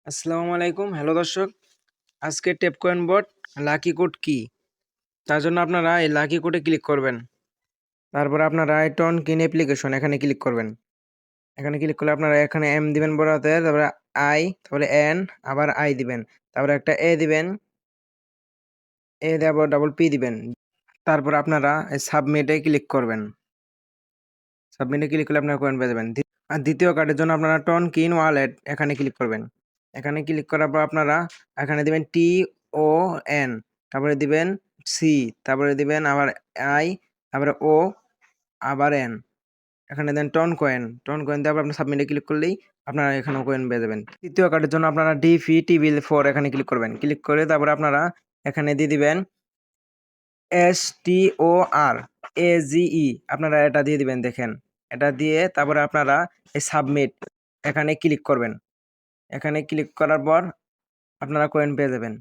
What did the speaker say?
আসসালামু আলাইকুম। হ্যালো দর্শক, আজকে tap coin board lucky code কি? তার জন্য আপনারা এই লাকি কোডে ক্লিক করবেন। তারপর আপনারা এই টন কিন অ্যাপ্লিকেশন এখানে ক্লিক করবেন। এখানে ক্লিক করলে আপনারা এখানে এম দিবেন বড় হাতের, তারপরে আই, তারপরে এন, আবার আই দিবেন। তারপরে একটা এ দিবেন, এ দেওয়ার ডাবল পি দিবেন। তারপর আপনারা এই সাবমিটে ক্লিক করবেন। সাবমিটে ক্লিক করলে আপনারা কয়েন পেয়ে যাবেন। আর দ্বিতীয় কার্ডের জন্য আপনারা টন কিন ওয়ালেট এখানে ক্লিক করবেন। এখানে ক্লিক করার পর আপনারা এখানে দিবেন TON, তারপরে দিবেন সি, তারপরে দিবেন আবার আই, তারপরে ও, আবার এন। এখানে দেন টন কয়েন দেওয়ার পর আপনি সাবমিটে ক্লিক করলেই আপনারা এখানেও কয়েন পেয়ে যাবেন। তৃতীয় কার্ডের জন্য আপনারা DFT-Bill4 এখানে ক্লিক করবেন। ক্লিক করে তারপরে আপনারা এখানে দিয়ে দিবেন STORAGE, আপনারা এটা দিয়ে দিবেন। দেখেন, এটা দিয়ে তারপরে আপনারা এই সাবমিট এখানে ক্লিক করবেন। এখানে ক্লিক করার পর আপনারা কয়েন পেয়ে যাবেন।